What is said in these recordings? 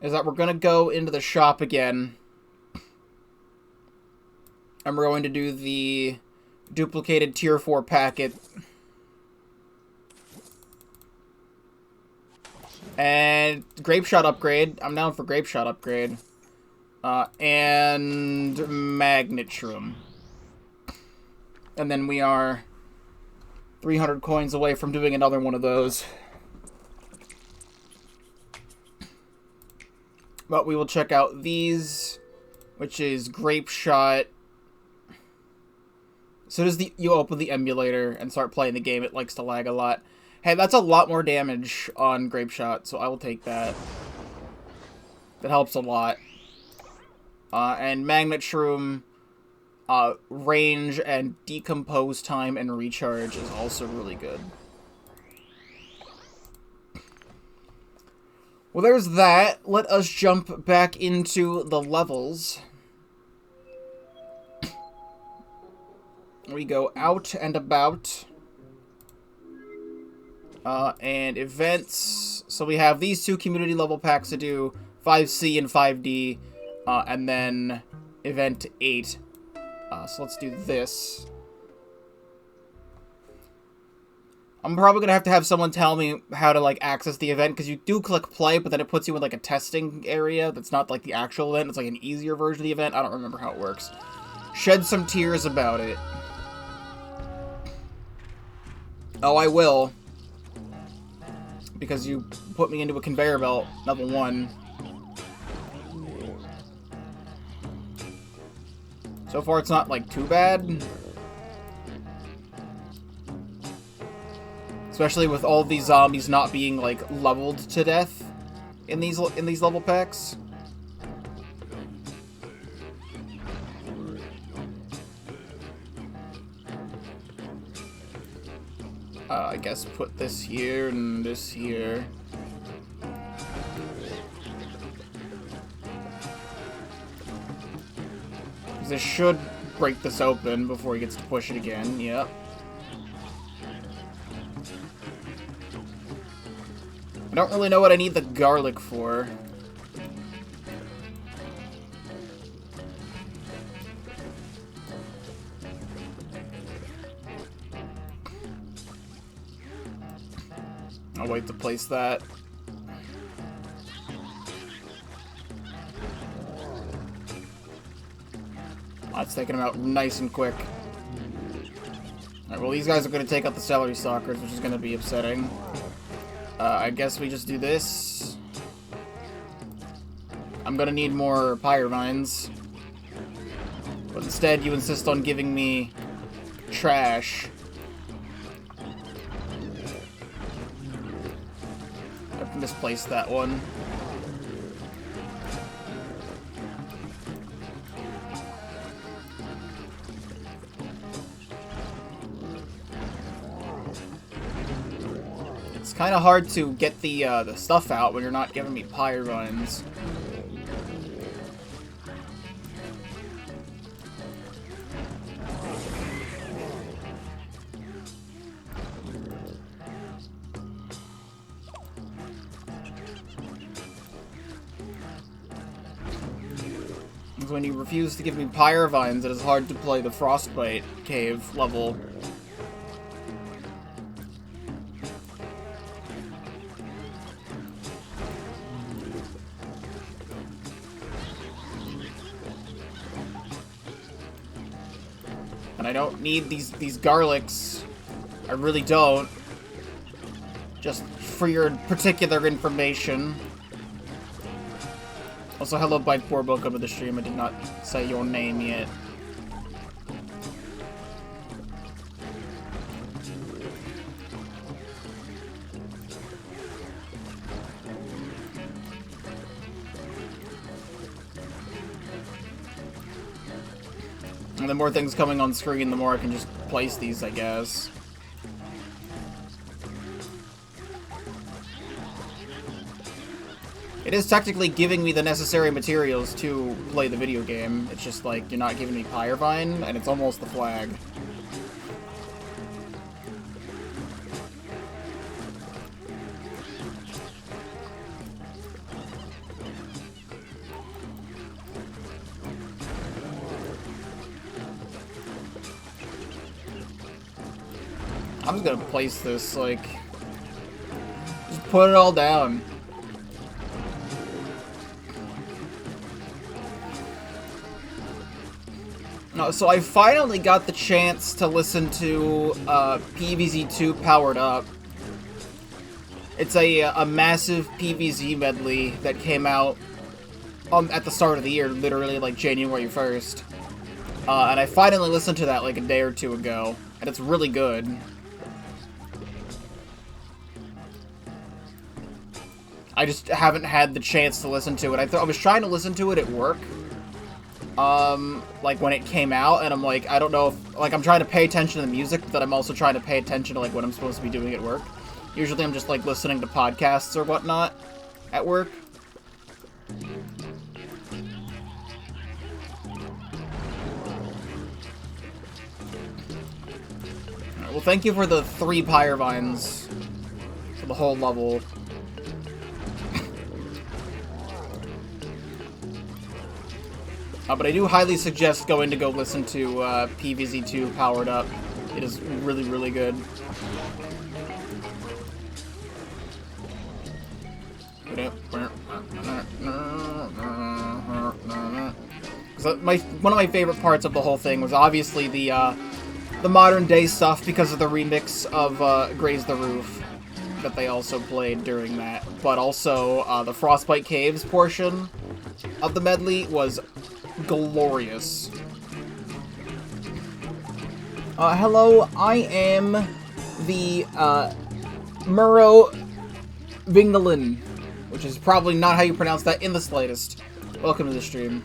is that we're going to go into the shop again. And we're going to do the duplicated tier 4 packet. And grape shot upgrade. I'm down for grape shot upgrade. And magnet shroom. And then we are 300 coins away from doing another one of those. But we will check out these, which is grape shot. As soon as you open the emulator and start playing the game, it likes to lag a lot. Hey, that's a lot more damage on grape shot, so I will take that. That helps a lot. And magnet shroom, range and decompose time and recharge is also really good. Well, there's that. Let us jump back into the levels. We go out and about. And events. So we have these 2 community level packs to do. 5C and 5D. And then event 8. So let's do this. I'm probably going to have someone tell me how to, like, access the event, because you do click play, but then it puts you in, like, a testing area that's not, like, the actual event. It's, like, an easier version of the event. I don't remember how it works. Shed some tears about it. Oh, I will. Because you put me into a conveyor belt, level 1. So far, it's not, like, too bad. Especially with all of these zombies not being, like, leveled to death in these level packs. I guess put this here and this here. This should break this open before he gets to push it again. Yep. I don't really know what I need the garlic for. I'll wait to place that. That's taking them out nice and quick. Alright, well, these guys are going to take out the celery stalkers, which is going to be upsetting. I guess we just do this. I'm going to need more pyre vines. But instead, you insist on giving me trash. I've misplaced that one. It's kind of hard to get the stuff out when you're not giving me pyre vines. When you refuse to give me pyre vines, it is hard to play the Frostbite cave level. And I don't need these garlics. I really don't. Just for your particular information. Also, hello, Bite Poor, welcome to the stream. I did not say your name yet. And the more things coming on screen, the more I can just place these, I guess. It is technically giving me the necessary materials to play the video game. It's just like, you're not giving me Pyrevine, and it's almost the flag. I'm just gonna place this, like... Just put it all down. So I finally got the chance to listen to PVZ2 Powered Up. It's a massive PVZ medley that came out at the start of the year, literally like January 1st. And I finally listened to that like a day or two ago, and it's really good. I just haven't had the chance to listen to it. I was trying to listen to it at work. Like when it came out, and I'm like, I don't know if, like, I'm trying to pay attention to the music, but I'm also trying to pay attention to, like, what I'm supposed to be doing at work. Usually I'm just, like, listening to podcasts or whatnot at work. Alright, well, thank you for the 3 Pyre Vines for the whole level. But I do highly suggest going to go listen to PVZ2 Powered Up. It is really, really good. One of my favorite parts of the whole thing was obviously the modern day stuff because of the remix of Graze the Roof that they also played during that. But also the Frostbite Caves portion of the medley was glorious. Hello, I am the Muro Vingelin, which is probably not how you pronounce that in the slightest. Welcome to the stream.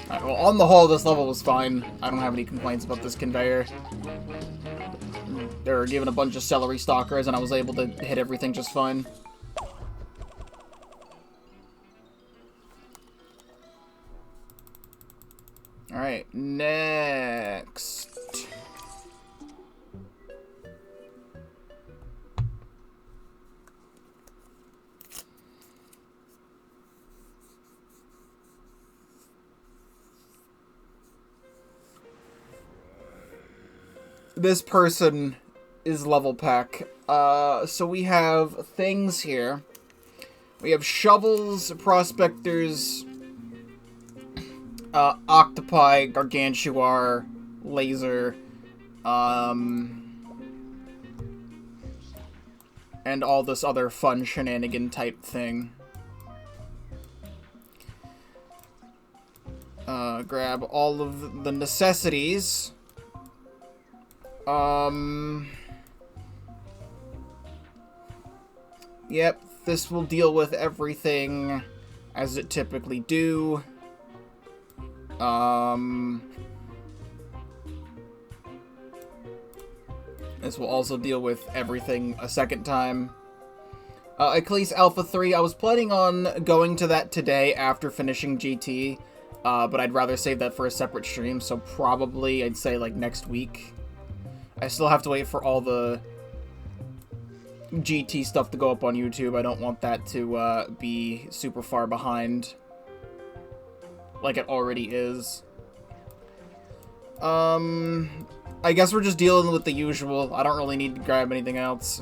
Alright, well, on the whole, this level was fine. I don't have any complaints about this conveyor. They were given a bunch of celery stalkers, and I was able to hit everything just fine. Alright, next. This person is level pack. So we have things here. We have shovels, prospectors, octopi, gargantuar, laser, and all this other fun shenanigan type thing. Grab all of the necessities. Yep, this will deal with everything as it typically do. This will also deal with everything a second time. Eccles Alpha 3, I was planning on going to that today after finishing GT, but I'd rather save that for a separate stream, so probably I'd say like next week. I still have to wait for all the GT stuff to go up on YouTube. I don't want that to be super far behind, like it already is. I guess we're just dealing with the usual. I don't really need to grab anything else.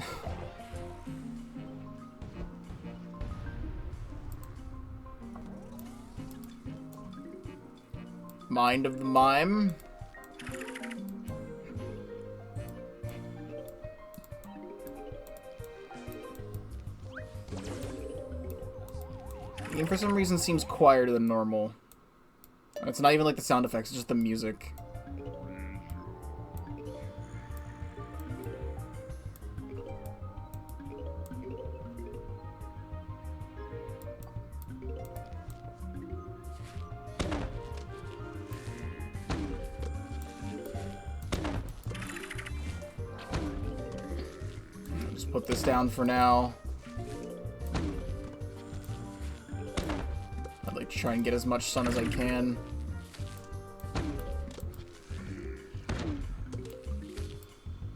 Mind of the Mime. The game for some reason seems quieter than normal. It's not even like the sound effects, it's just the music. Just put this down for now. I'd like to try and get as much sun as I can.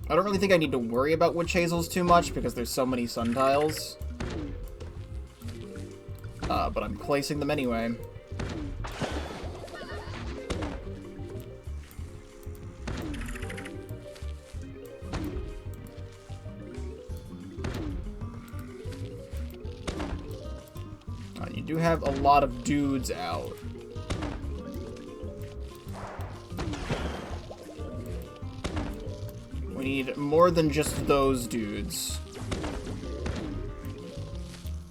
I don't really think I need to worry about witch hazels too much because there's so many sun tiles. But I'm placing them anyway. You do have a lot of dudes out. We need more than just those dudes.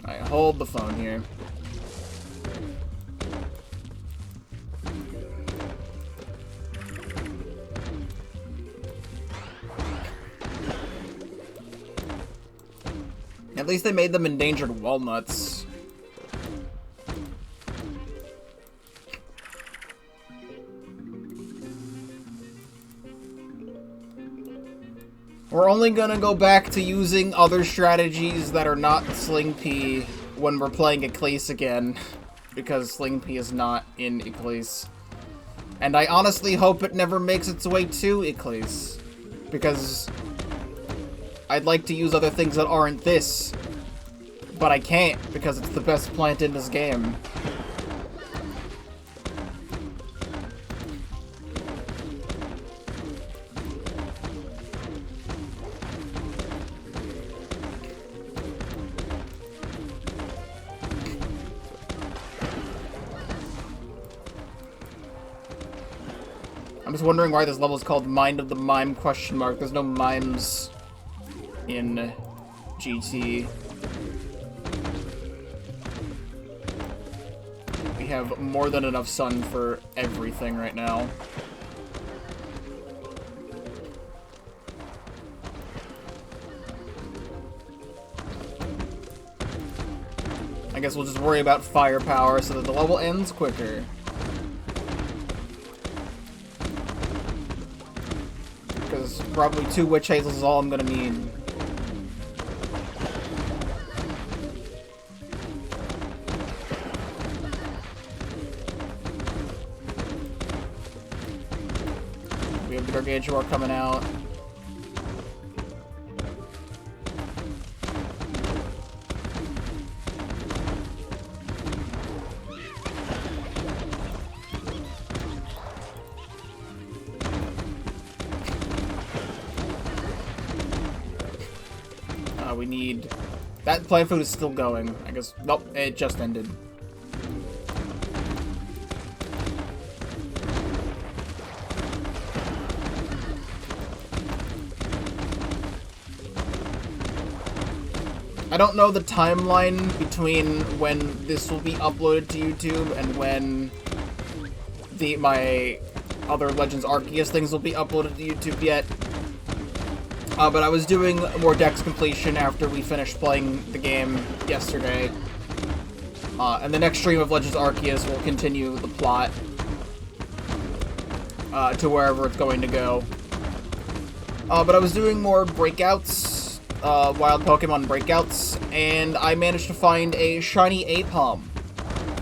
Alright, hold the phone here. At least they made them endangered walnuts. We're only gonna go back to using other strategies that are not Sling P when we're playing Ecclese again, because Sling P is not in Ecclese. And I honestly hope it never makes its way to Ecclese, because I'd like to use other things that aren't this, but I can't because it's the best plant in this game. I'm just wondering why this level is called Mind of the Mime ? There's no mimes in GT. We have more than enough sun for everything right now. I guess we'll just worry about firepower so that the level ends quicker. Because probably 2 witch hazels is all I'm gonna need. We have the Gargantuar coming out. We need... That plant food is still going. I guess... Nope, it just ended. I don't know the timeline between when this will be uploaded to YouTube and when my other Legends Arceus things will be uploaded to YouTube yet. But I was doing more Dex completion after we finished playing the game yesterday. And the next stream of Legends Arceus will continue the plot to wherever it's going to go. But I was doing more breakouts, wild Pokemon breakouts, and I managed to find a shiny Apom.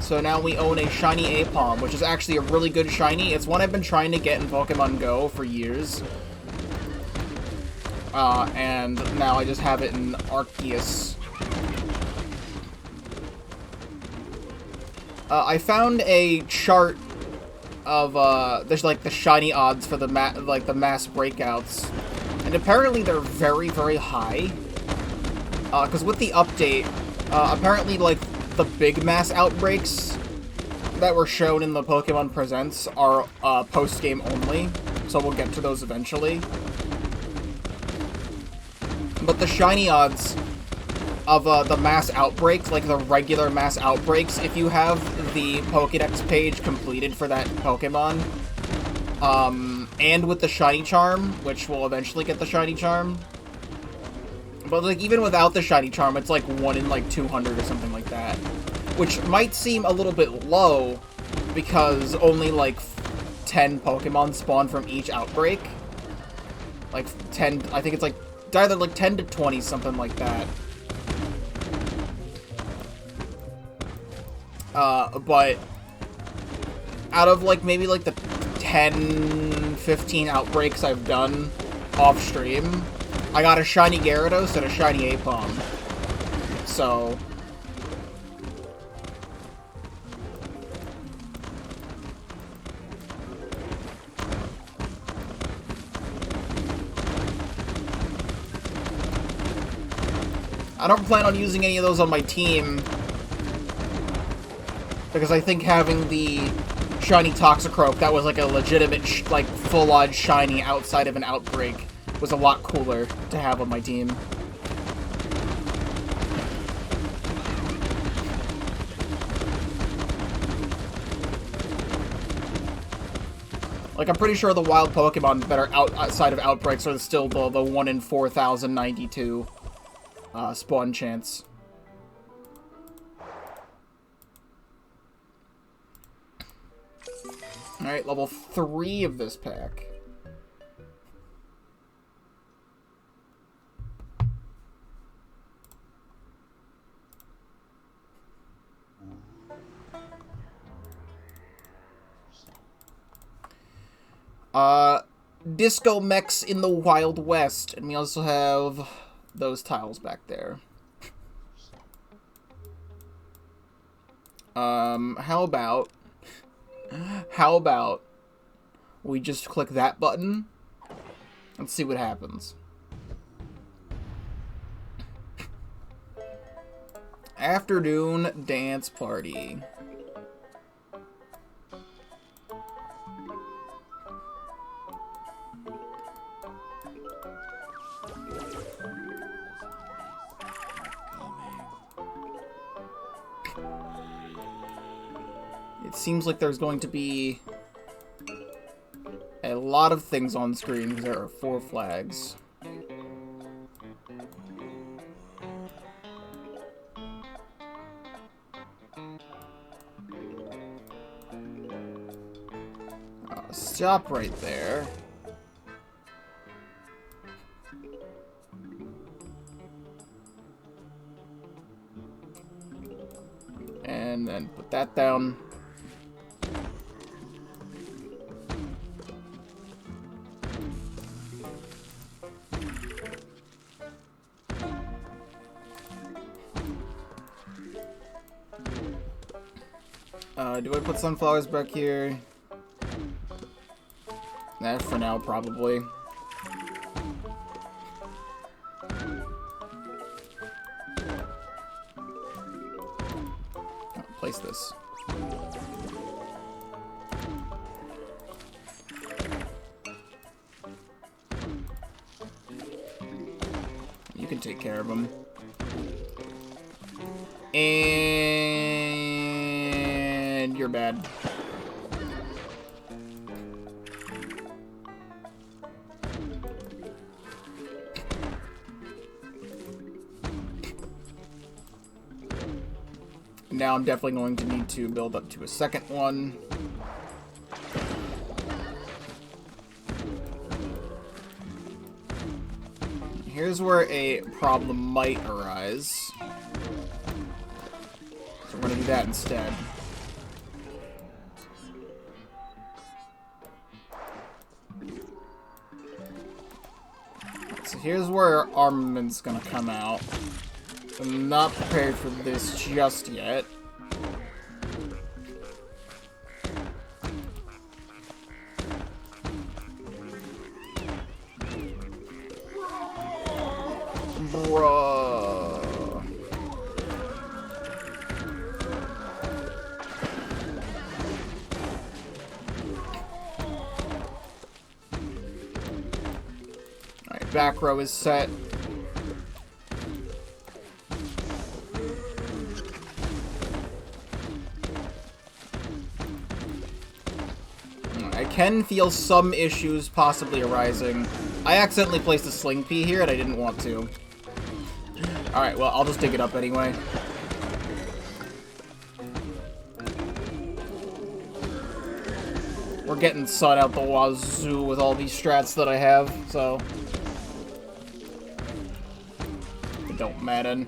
So now we own a shiny Apom, which is actually a really good shiny. It's one I've been trying to get in Pokemon Go for years. And now I just have it in Arceus. I found a chart of, there's like the shiny odds for the mass breakouts. And apparently they're very, very high. Because with the update, apparently like the big mass outbreaks that were shown in the Pokemon Presents are, post-game only. So we'll get to those eventually. But the shiny odds of the mass outbreaks, like the regular mass outbreaks, if you have the Pokédex page completed for that Pokemon, and with the shiny charm, which will eventually get the shiny charm, but like even without the shiny charm, it's like 1 in like 200 or something like that, which might seem a little bit low because only like 10 Pokemon spawn from each outbreak. Like 10, I think it's like either like 10 to 20, something like that. But out of like maybe like the 10, 15 outbreaks I've done, off stream, I got a shiny Gyarados and a shiny Aipom. So I don't plan on using any of those on my team, because I think having the shiny Toxicroak that was like a legitimate, like, full-on shiny outside of an outbreak was a lot cooler to have on my team. Like, I'm pretty sure the wild Pokemon that are outside of outbreaks are still the 1 in 4,092 spawn chance. Alright, level 3 of this pack. Disco Mechs in the Wild West. And we also have those tiles back there. How about we just click that button and see what happens. Afternoon Dance Party. It seems like there's going to be a lot of things on screen because there are 4 flags. Stop right there. And then put that down. Do I put sunflowers back here? Nah, for now, probably. Place this. You can take care of them. And you're bad. Now I'm definitely going to need to build up to a second one. Here's where a problem might arise. So we're going to do that instead. So here's where armament's going to come out. I'm not prepared for this just yet. Bruh. Alright, back row is set. I can feel some issues possibly arising. I accidentally placed a Sling Pea here and I didn't want to. Alright, well, I'll just dig it up anyway. We're getting sun out the wazoo with all these strats that I have, so it don't matter.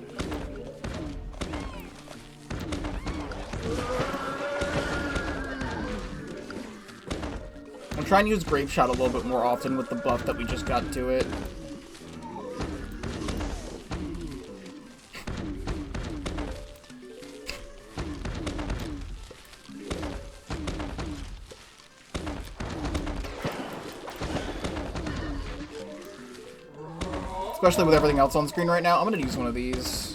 I'm trying to use Grape Shot a little bit more often with the buff that we just got to it. Especially with everything else on screen right now. I'm gonna use one of these.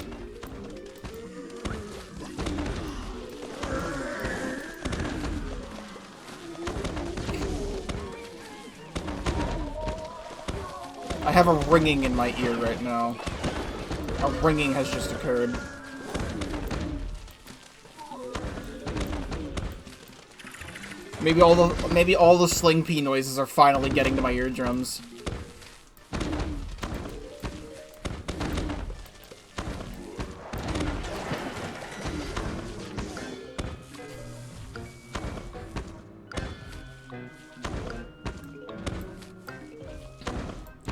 I have a ringing in my ear right now. A ringing has just occurred. Maybe all the Sling P noises are finally getting to my eardrums.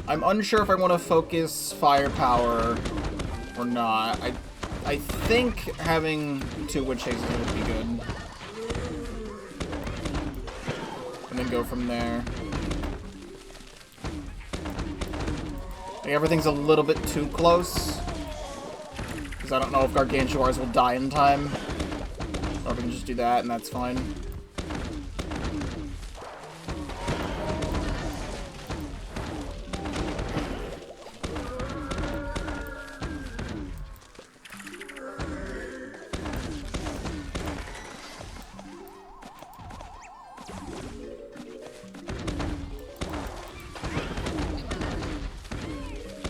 I'm unsure if I want to focus firepower or not. I think having 2 Witch Hazes would be good. And then go from there. Like, everything's a little bit too close. Because I don't know if Gargantuars will die in time. Or we can just do that and that's fine.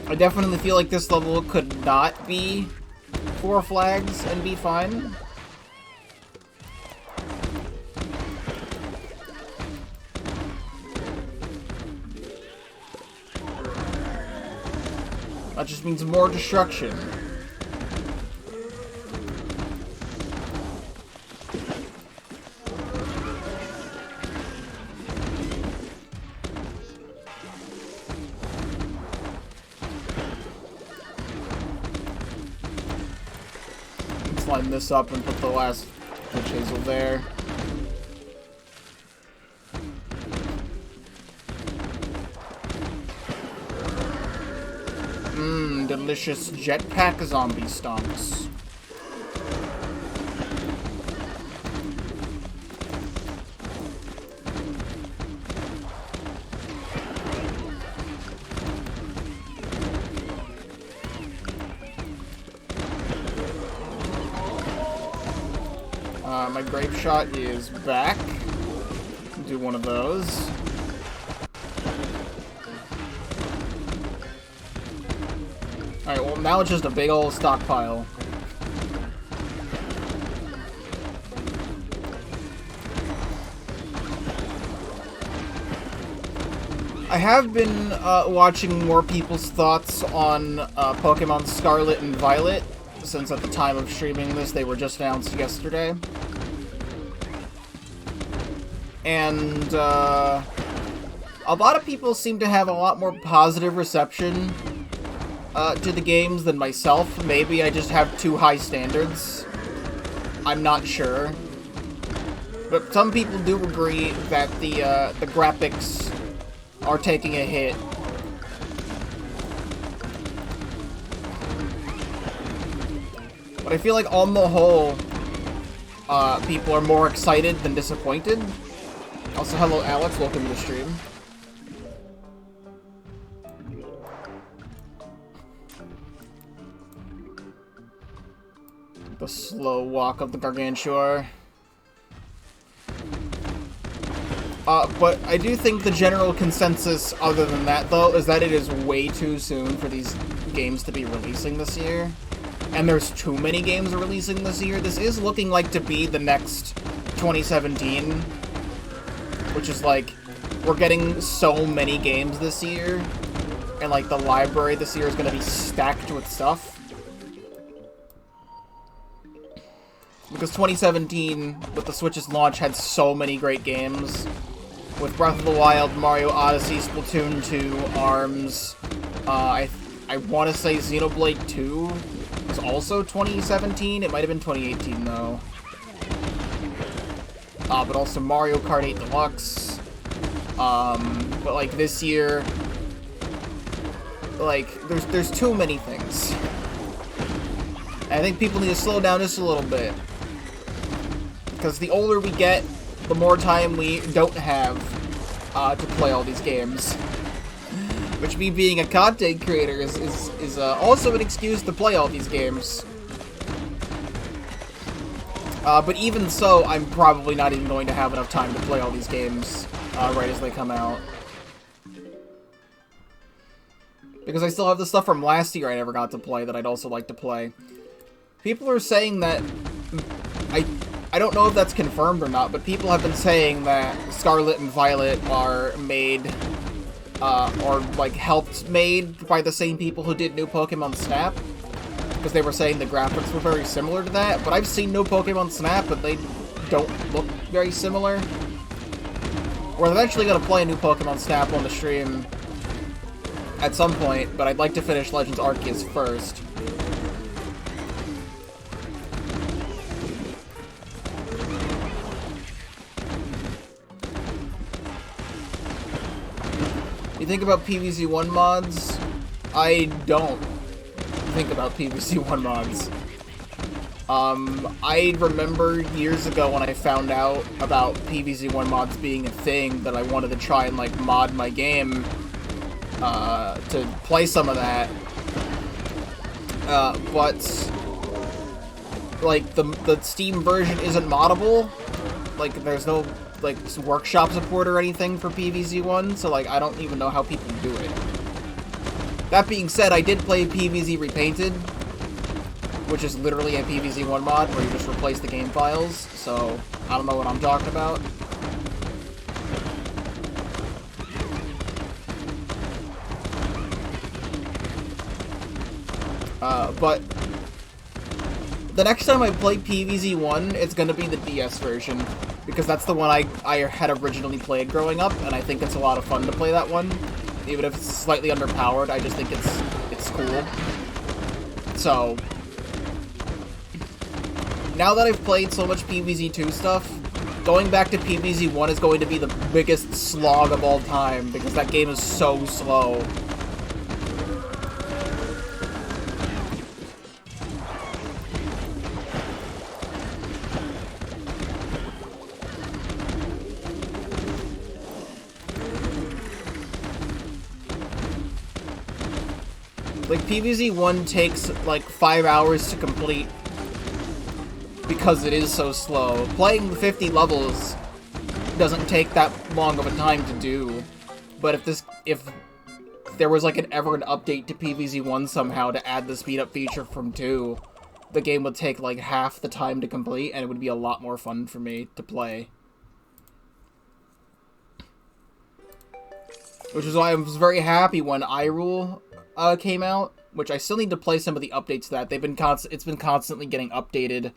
I definitely feel like this level could not be 4 flags and be fine. That just means more destruction. Line this up and put the last Witch Hazel there. Delicious jetpack zombie stomps. My Grape Shot is back. Do one of those. Alright, well now it's just a big old stockpile. I have been watching more people's thoughts on Pokemon Scarlet and Violet, since at the time of streaming this they were just announced yesterday. And a lot of people seem to have a lot more positive reception to the games than myself. Maybe I just have too high standards. I'm not sure. But some people do agree that the graphics are taking a hit. But I feel like on the whole, people are more excited than disappointed. Also, hello Alex, welcome to the stream. The slow walk of the Gargantuar. But I do think the general consensus, other than that though, is that it is way too soon for these games to be releasing this year. And there's too many games releasing this year. This is looking like to be the next 2017. Which is like, we're getting so many games this year, and like the library this year is going to be stacked with stuff. Because 2017, with the Switch's launch, had so many great games. With Breath of the Wild, Mario Odyssey, Splatoon 2, ARMS, I want to say Xenoblade 2 was also 2017. It might have been 2018 though. But also Mario Kart 8 Deluxe, But like this year, like there's too many things. I think people need to slow down just a little bit, because the older we get, the more time we don't have to play all these games. Which, me being a content creator, is also an excuse to play all these games. But even so, I'm probably not even going to have enough time to play all these games right as they come out. Because I still have the stuff from last year I never got to play that I'd also like to play. People are saying that... I don't know if that's confirmed or not, but people have been saying that Scarlet and Violet are made... or, like, helped made by the same people who did New Pokemon Snap. Because they were saying the graphics were very similar to that. But I've seen New Pokemon Snap, but they don't look very similar. We're eventually going to play a New Pokemon Snap on the stream at some point, but I'd like to finish Legends Arceus first. You think about PVZ1 mods? I don't think about PVZ1 mods. I remember years ago when I found out about PVZ1 mods being a thing that I wanted to try and, like, mod my game to play some of that. But, like, the Steam version isn't moddable. Like, there's no, like, workshop support or anything for PVZ1, so, like, I don't even know how people do it. That being said, I did play PVZ Repainted, which is literally a PVZ1 mod where you just replace the game files, so I don't know what I'm talking about. But the next time I play PVZ1, it's gonna be the DS version, because that's the one I had originally played growing up, and I think it's a lot of fun to play that one. Even if it's slightly underpowered, I just think it's cool. So, now that I've played so much PVZ2 stuff, going back to PVZ1 is going to be the biggest slog of all time, because that game is so slow. Like, PVZ1 takes, like, 5 hours to complete because it is so slow. Playing 50 levels doesn't take that long of a time to do, but if there was, like, an update to PVZ1 somehow to add the speed-up feature from 2, the game would take, like, half the time to complete, and it would be a lot more fun for me to play. Which is why I was very happy when iRule came out, which I still need to play some of the updates to that. It's been constantly getting updated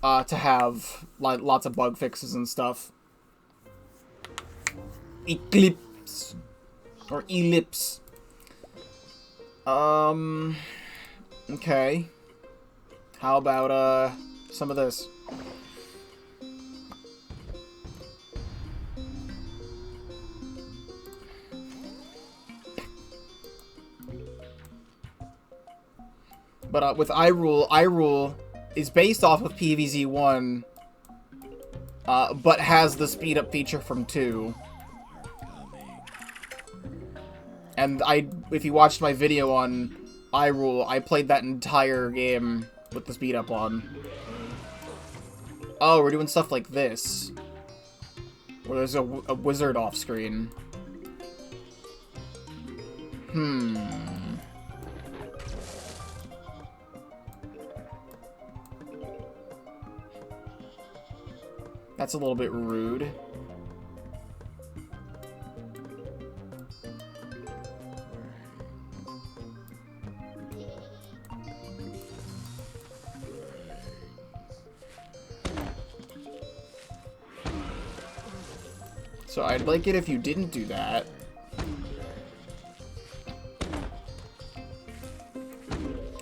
to have lots of bug fixes and stuff. Eclipse or Ellipse. Okay. How about some of this? But with iRule is based off of PVZ1, but has the speed-up feature from 2. And if you watched my video on iRule, I played that entire game with the speed-up on. Oh, we're doing stuff like this, where there's a wizard off-screen. That's a little bit rude. So I'd like it if you didn't do that.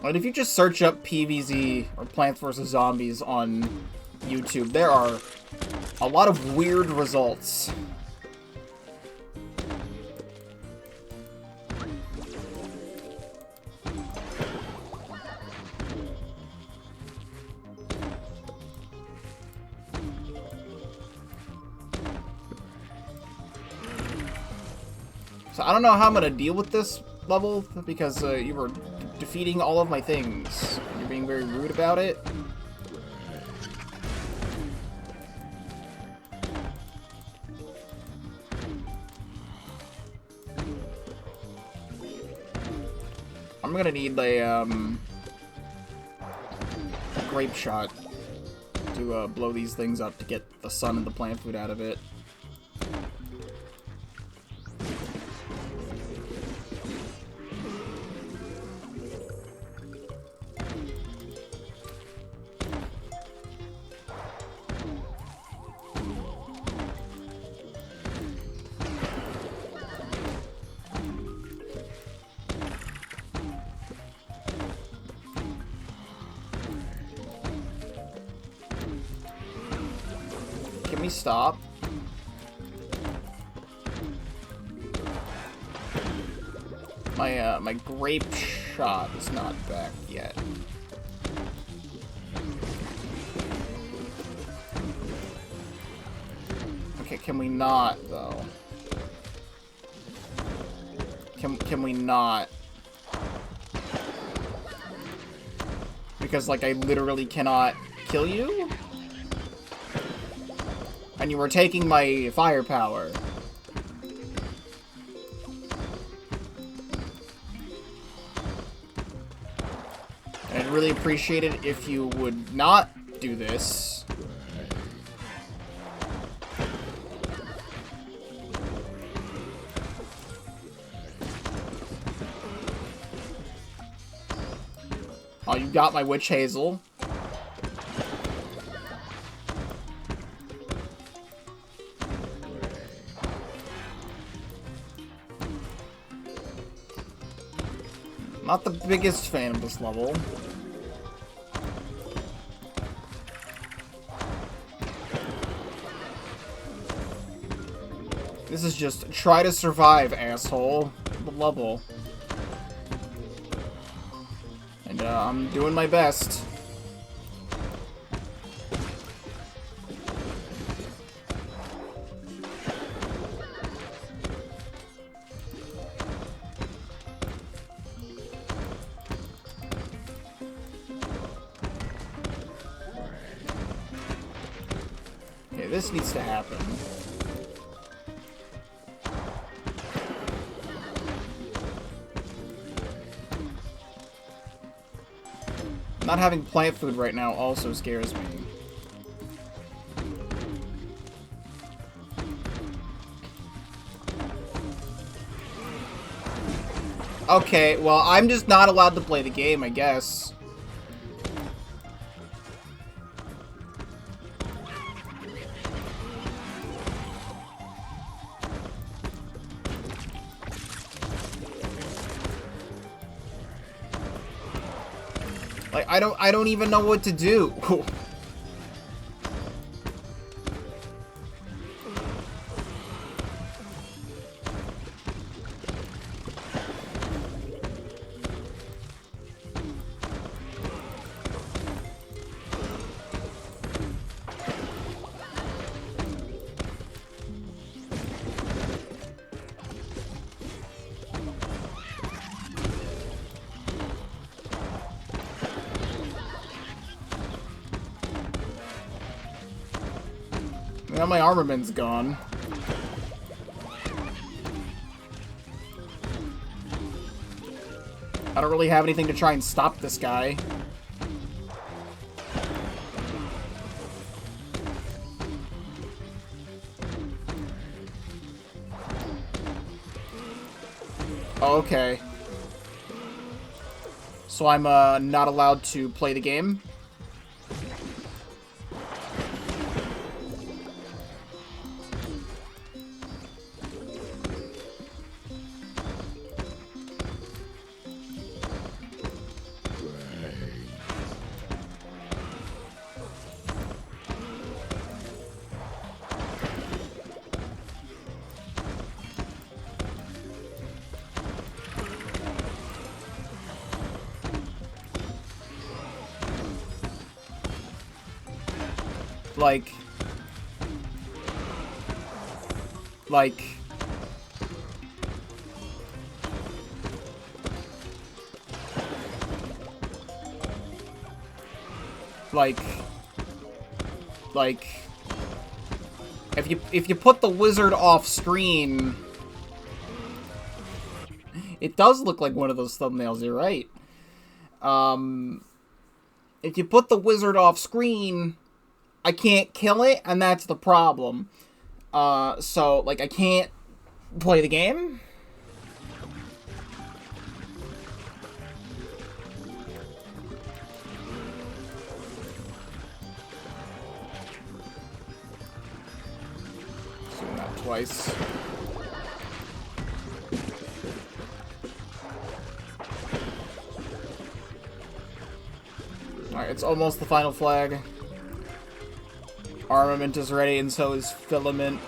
And if you just search up PVZ or Plants vs. Zombies on YouTube, there are a lot of weird results. So I don't know how I'm gonna deal with this level, because you were defeating all of my things. You're being very rude about it. I'm gonna need a grape shot to blow these things up to get the sun and the plant food out of it. Can we stop? My grape shot is not back yet. Okay, can we not though? Can we not? Because like I literally cannot kill you? And you were taking my firepower. And I'd really appreciate it if you would not do this. Oh, you got my witch hazel. Not the biggest fan of this level. This is just try to survive, asshole. The level. And I'm doing my best. Okay, this needs to happen. Not having plant food right now also scares me. Okay, well, I'm just not allowed to play the game, I guess. Like, I don't even know what to do. Now my armament's gone. I don't really have anything to try and stop this guy. Okay. So I'm not allowed to play the game? like, if you put the wizard off screen, it does look like one of those thumbnails. You're right. If you put the wizard off screen, I can't kill it, and that's the problem. So like I can't play the game. Doing that twice. Alright, it's almost the final flag. Armament is ready, and so is filament.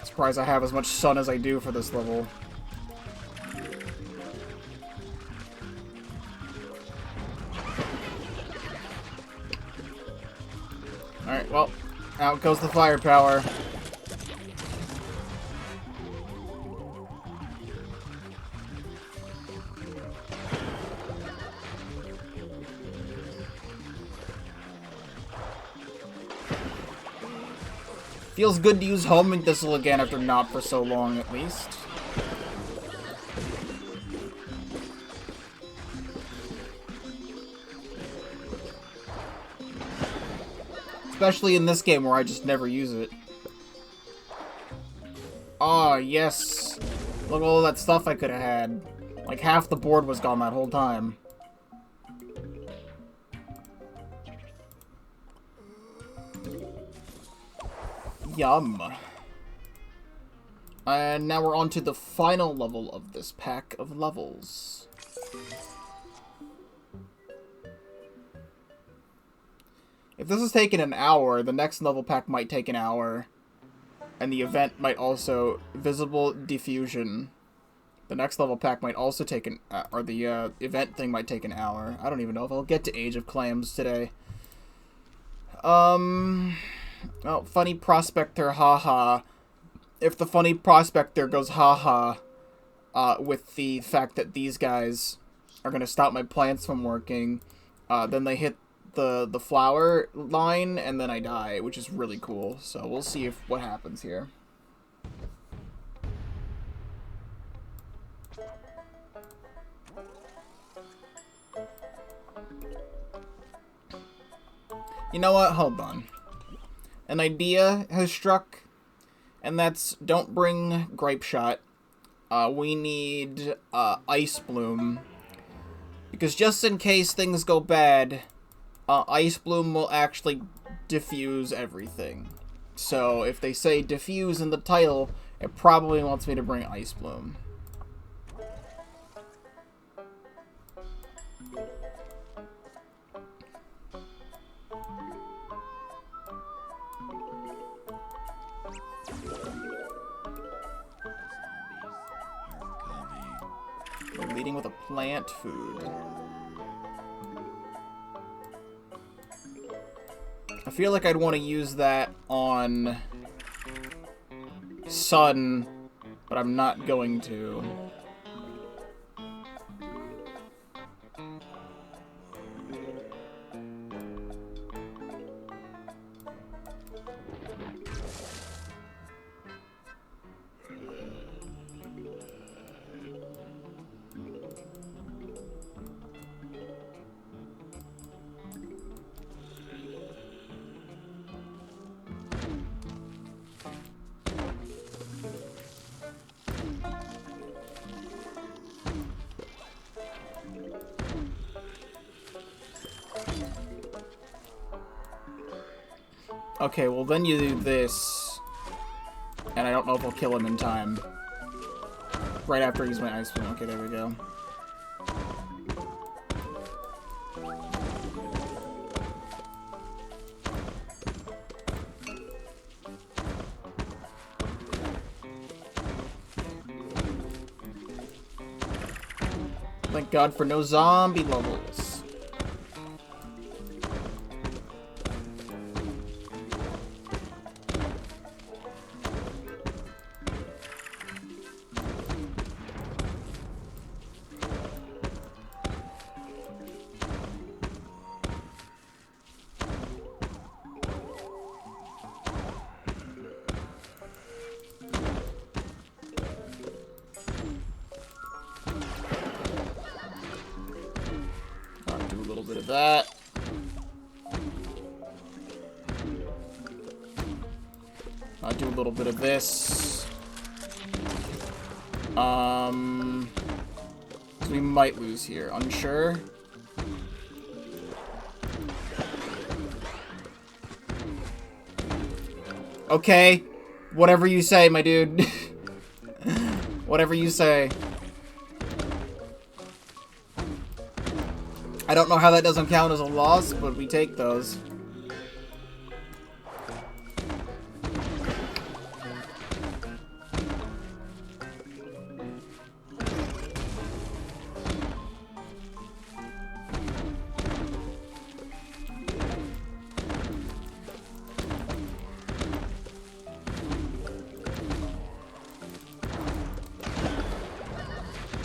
Surprised I have as much sun as I do for this level. Alright, well, out goes the firepower. Feels good to use homing thistle again after not for so long, at least. Especially in this game where I just never use it. Oh, yes. Look at all that stuff I could have had. Like, half the board was gone that whole time. Yum. And now we're on to the final level of this pack of levels. If this has taken an hour, the next level pack might take an hour. And the event might also... Visible diffusion. The next level pack might also take an... or the event thing might take an hour. I don't even know if I'll get to Age of Clams today. Oh, funny prospector, haha. If the funny prospector goes haha, with the fact that these guys are gonna stop my plants from working, then they hit the flower line, and then I die, which is really cool. So we'll see what happens here. You know what? Hold on. An idea has struck, and that's don't bring Grape Shot. We need Ice Bloom. Because just in case things go bad, Ice Bloom will actually diffuse everything. So if they say diffuse in the title, it probably wants me to bring Ice Bloom. We're leading with a plant food. I feel like I'd want to use that on Sun, but I'm not going to. Okay, well then you do this, and I don't know if I'll kill him in time. Right after I use my Ice Bloom. Okay, there we go. Thank God for no zombie levels. little bit of that. I'll do a little bit of this. So we might lose here. Unsure. Okay. Whatever you say, my dude. Whatever you say. I don't know how that doesn't count as a loss, but we take those.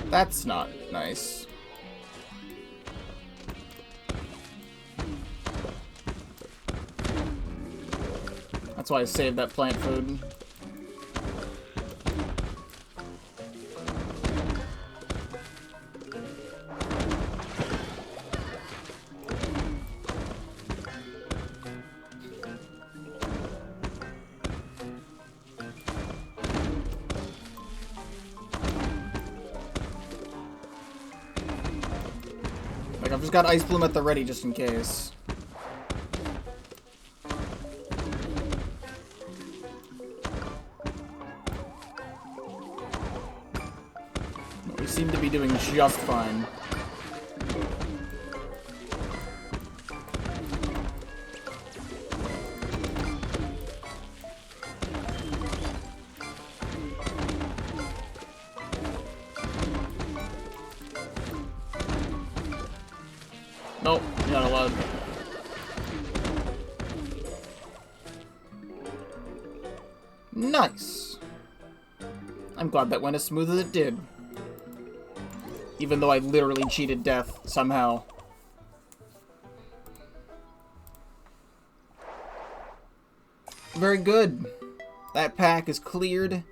That's not nice. That's why I saved that plant food. Like, I've just got Ice Bloom at the ready just in case. But we seem to be doing just fine. Nope, you're not allowed. Nice. I'm glad that went as smooth as it did. Even though I literally cheated death somehow. Very good. That pack is cleared.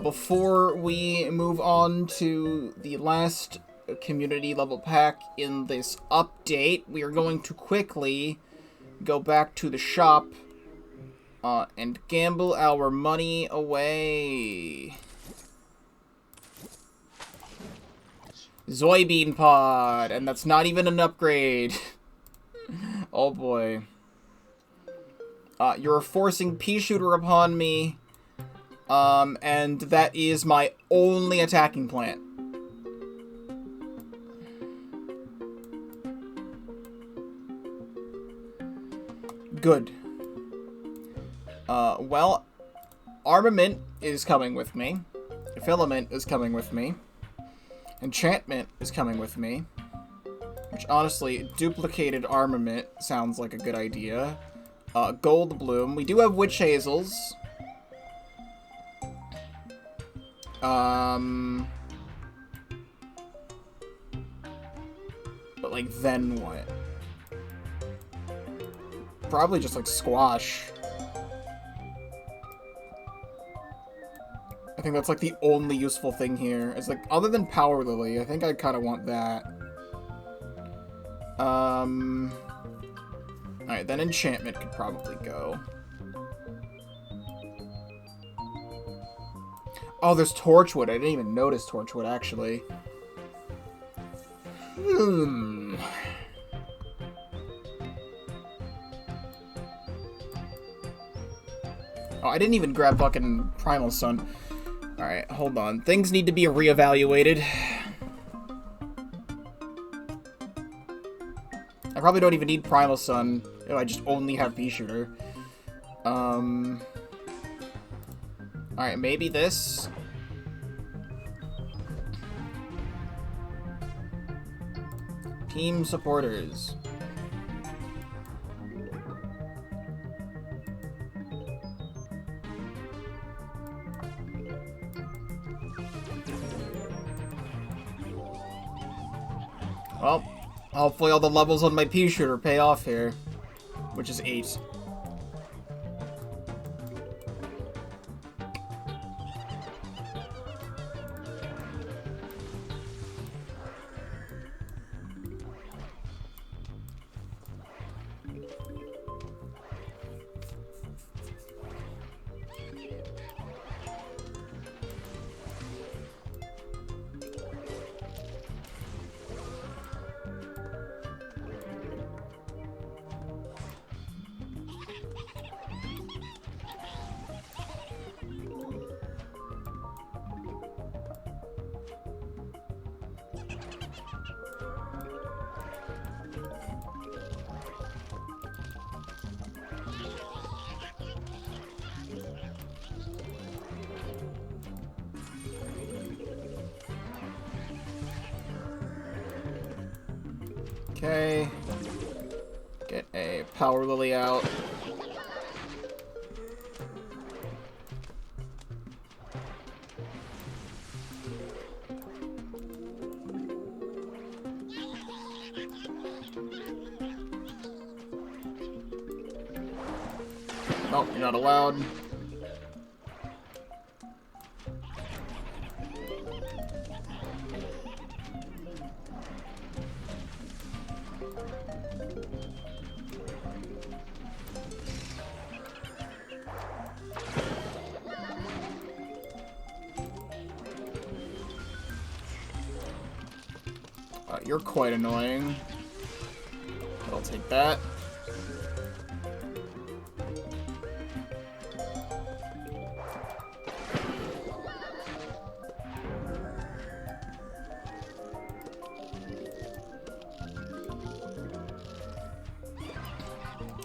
Before we move on to the last community level pack in this update, we are going to quickly go back to the shop and gamble our money away. Soybean pod, and that's not even an upgrade. Oh boy. You're forcing pea shooter upon me, and that is my only attacking plant. Good. Well, Armament is coming with me. Filament is coming with me. Enchantment is coming with me. Which, honestly, duplicated Armament sounds like a good idea. Gold Bloom. We do have Witch Hazels. But, like, then what? Probably just, like, Squash. I think that's, like, the only useful thing here. It's, like, other than Power Lily, I think I kind of want that. Alright, then Enchantment could probably go. Oh, there's Torchwood. I didn't even notice Torchwood, actually. Oh, I didn't even grab fucking Primal Sun. Alright, hold on. Things need to be reevaluated. I probably don't even need Primal Sun if I just only have Pea Shooter. Alright, maybe this. Team supporters. Well, hopefully all the levels on my Pea Shooter pay off here, which is 8. Okay. Get a power lily out. Nope, you're not allowed. You're quite annoying. I'll take that.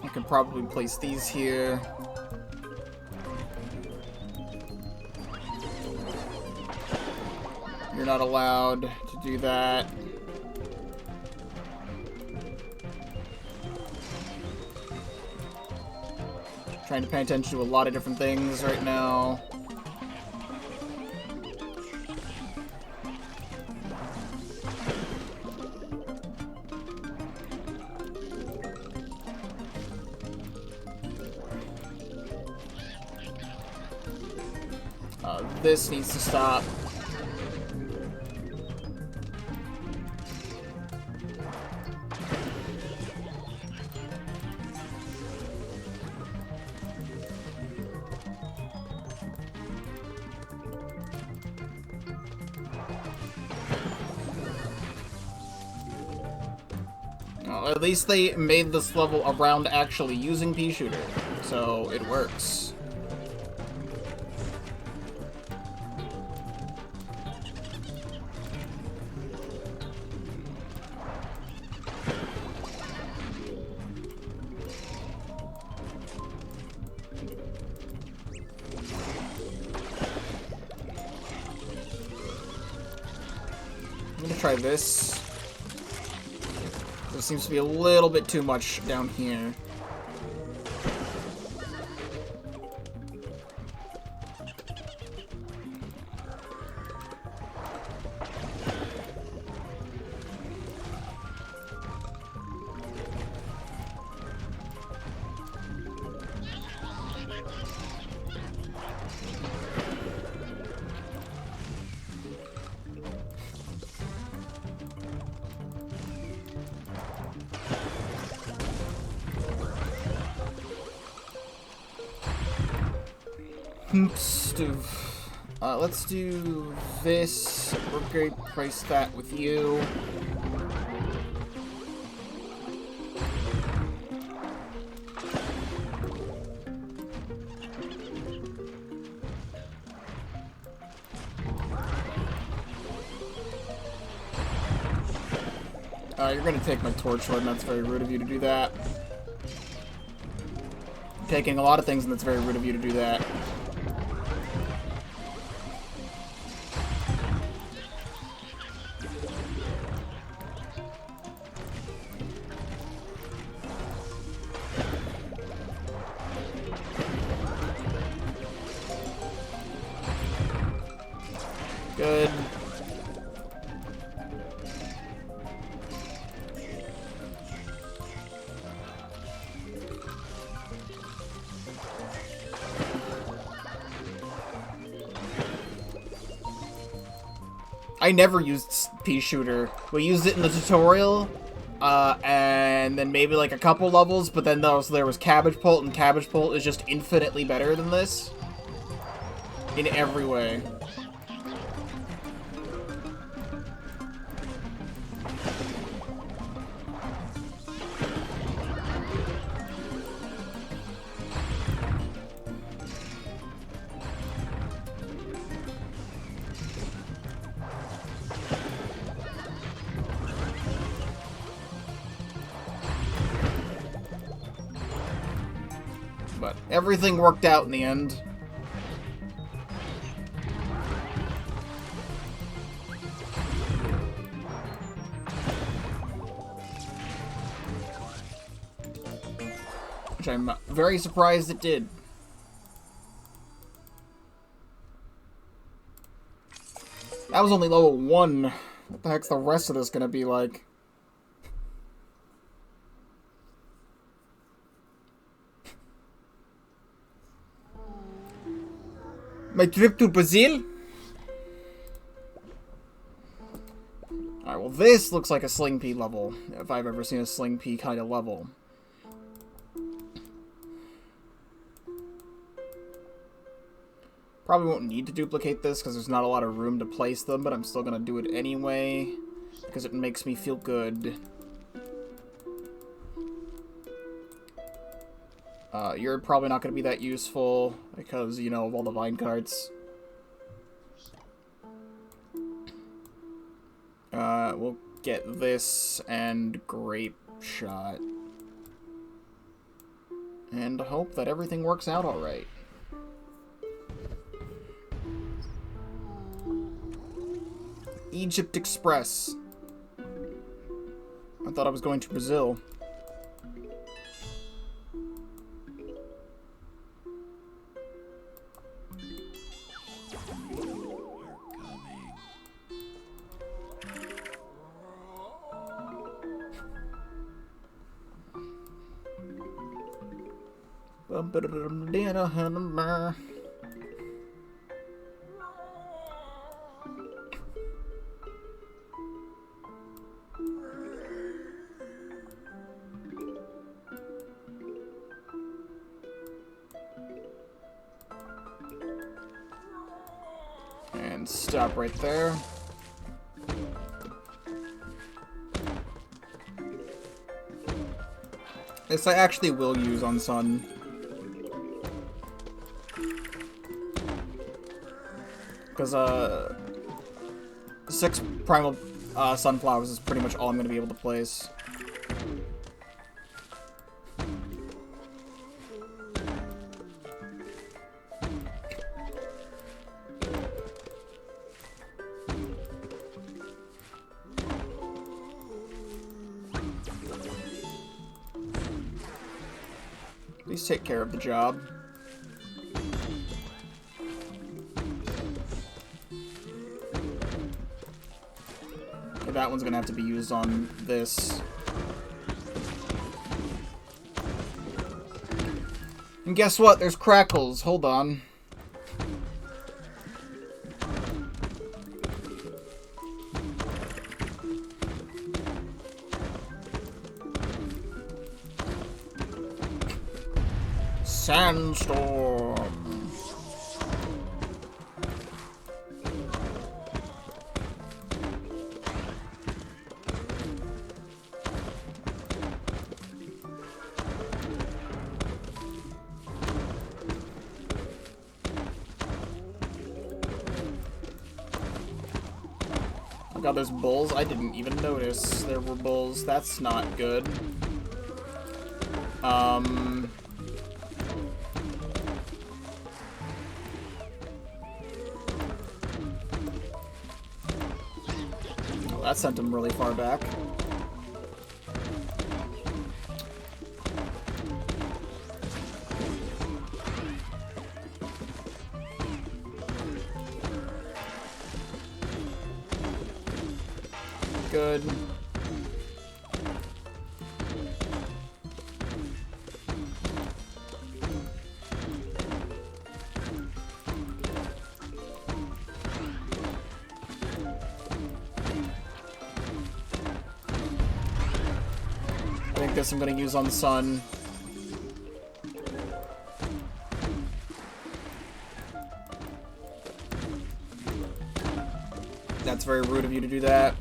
I could probably place these here. You're not allowed to do that. Trying to pay attention to a lot of different things right now. This needs to stop. Well, at least they made this level around actually using Pea Shooter, so it works. I'm gonna try this. There seems to be a little bit too much down here. Let's do this. We're going to price that with you. You're going to take my torch sword, and that's very rude of you to do that. You're taking a lot of things, and that's very rude of you to do that. Good. I never used Pea Shooter. We used it in the tutorial, and then maybe like a couple levels, but then there was Cabbage Pult, and Cabbage Pult is just infinitely better than this. In every way. But everything worked out in the end. Which I'm very surprised it did. That was only level 1. What the heck's the rest of this gonna be like? My trip to Brazil? Alright, well this looks like a Sling P level, if I've ever seen a Sling P kind of level. Probably won't need to duplicate this because there's not a lot of room to place them, but I'm still going to do it anyway because it makes me feel good. You're probably not going to be that useful because, you know, of all the vine carts. We'll get this and Grape Shot. And hope that everything works out alright. Egypt Express. I thought I was going to Brazil. And stop right there. This I actually will use on Sun. Because, 6 primal sunflowers is pretty much all I'm going to be able to place. Please take care of the job. Okay, that one's gonna have to be used on this. And guess what? There's crackles. Hold on. Sandstorm. Oh god, there's bulls? I didn't even notice there were bulls. That's not good. That sent him really far back. Good. I think this I'm going to use on the Sun. That's very rude of you to do that.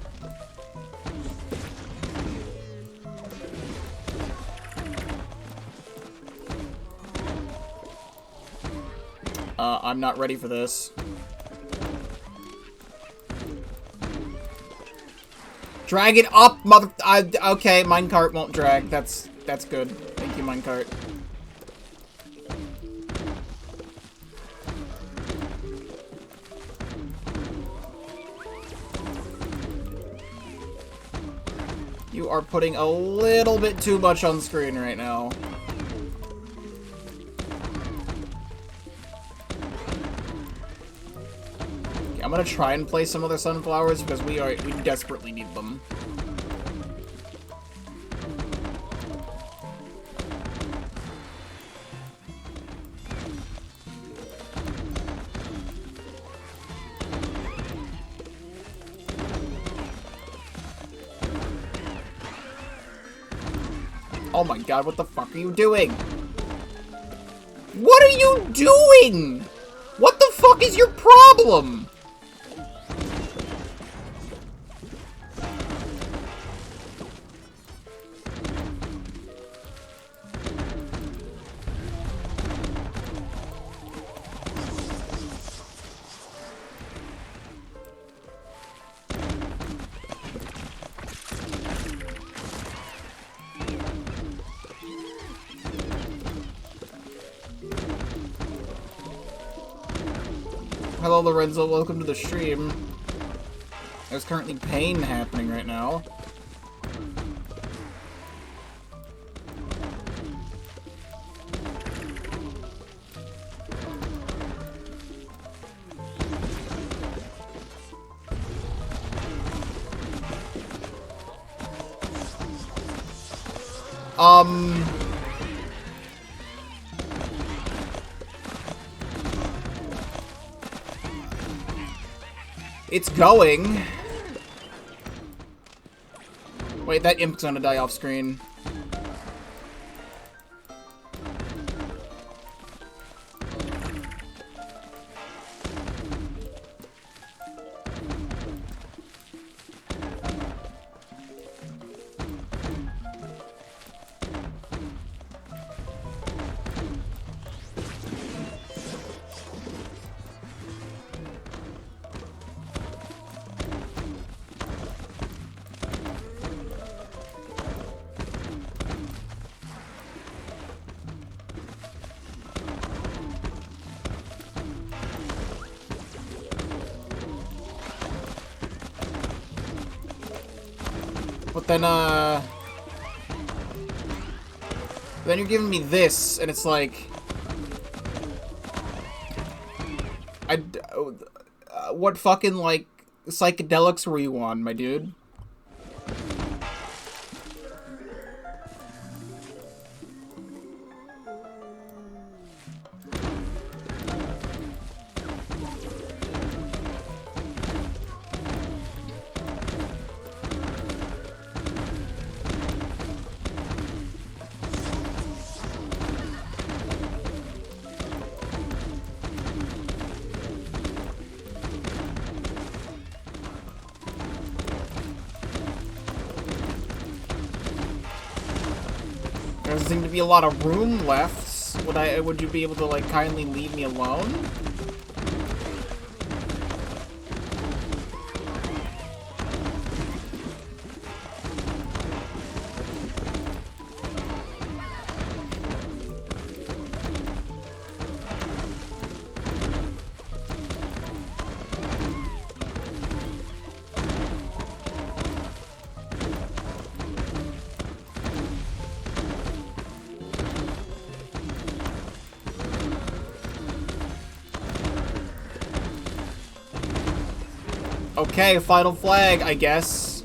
I'm not ready for this. Drag it up, mother... okay, minecart won't drag. That's good. Thank you, minecart. You are putting a little bit too much on screen right now. gonna try and play some other sunflowers because we desperately need them. Oh my god, what the fuck are you doing? What are you doing? What the fuck is your problem? Hello, Lorenzo. Welcome to the stream. There's currently pain happening right now. It's going. Wait, that imp's gonna die off screen. But then you're giving me this, and it's like, what fucking, like, psychedelics were you on, my dude? There doesn't seem to be a lot of room left. Would you be able to, like, kindly leave me alone? Okay, final flag, I guess.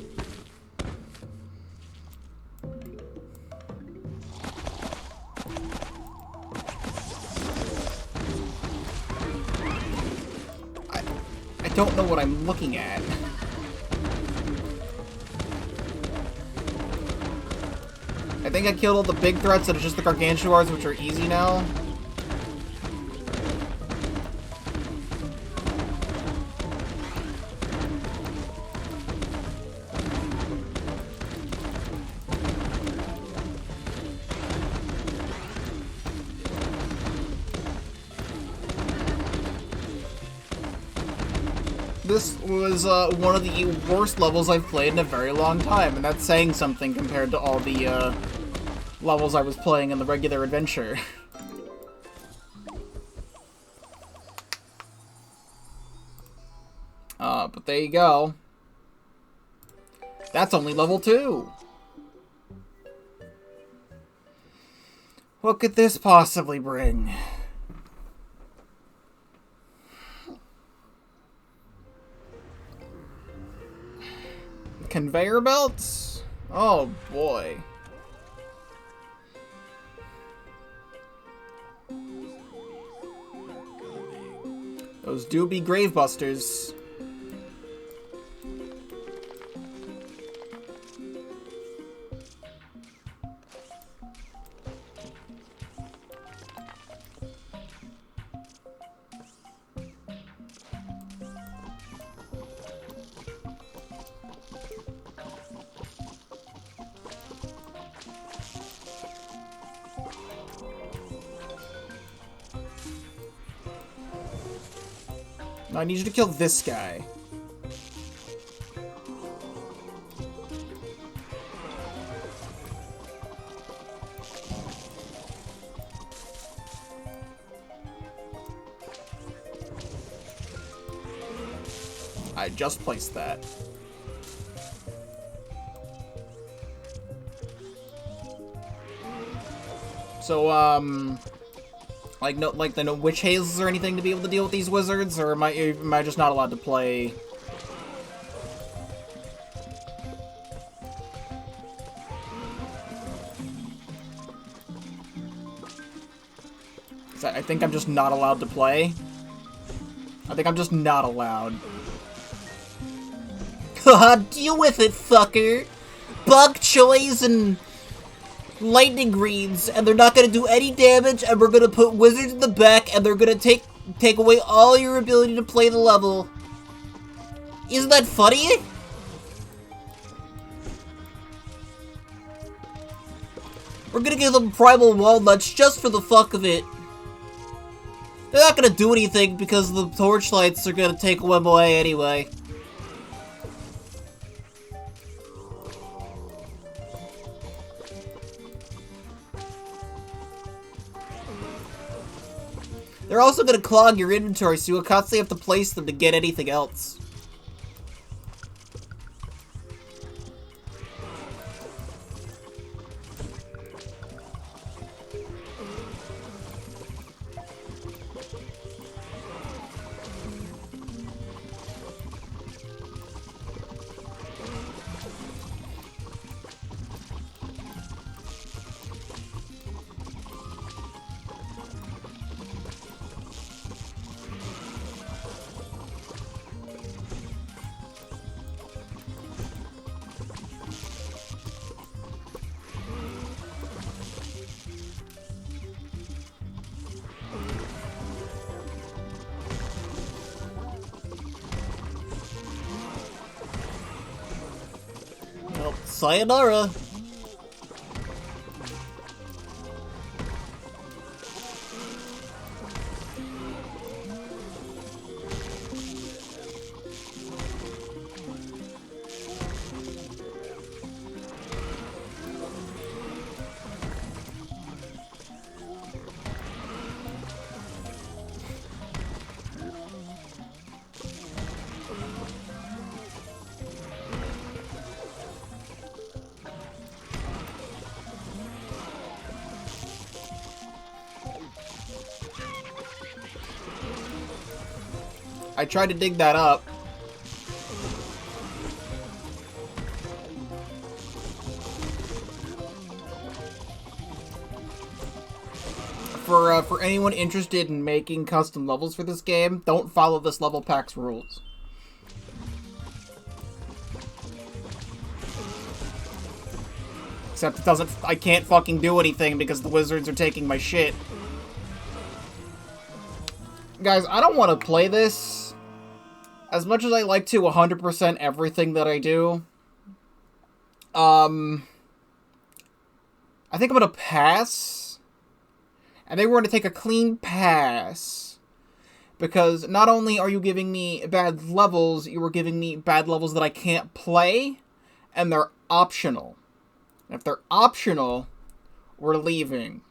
I don't know what I'm looking at. I think I killed all the big threats, and it's just the Gargantuars, which are easy now. This was one of the worst levels I've played in a very long time, and that's saying something compared to all the levels I was playing in the regular adventure. But there you go. That's only level 2. What could this possibly bring? conveyor belts? Oh, boy. Those do be gravebusters. I need you to kill this guy. I just placed that. So, like no witch hazes or anything to be able to deal with these wizards, or am I just not allowed to play? I think I'm just not allowed to play. I think I'm just not allowed. Haha, deal with it, fucker! Bug choys and lightning greens, and they're not gonna do any damage, and we're gonna put wizards in the back, and they're gonna take away all your ability to play the level. Isn't that funny? We're gonna give them primal walnuts just for the fuck of it. They're not gonna do anything because the torchlights are gonna take them away anyway. They're also gonna clog your inventory, so you'll constantly have to place them to get anything else. Well, sayonara. I tried to dig that up. For anyone interested in making custom levels for this game, don't follow this level pack's rules. Except it doesn't, I can't fucking do anything because the wizards are taking my shit. Guys, I don't want to play this. As much as I like to 100% everything that I do, I think I'm gonna pass. And they were gonna take a clean pass. Because not only are you giving me bad levels, you were giving me bad levels that I can't play, and they're optional. And if they're optional, we're leaving.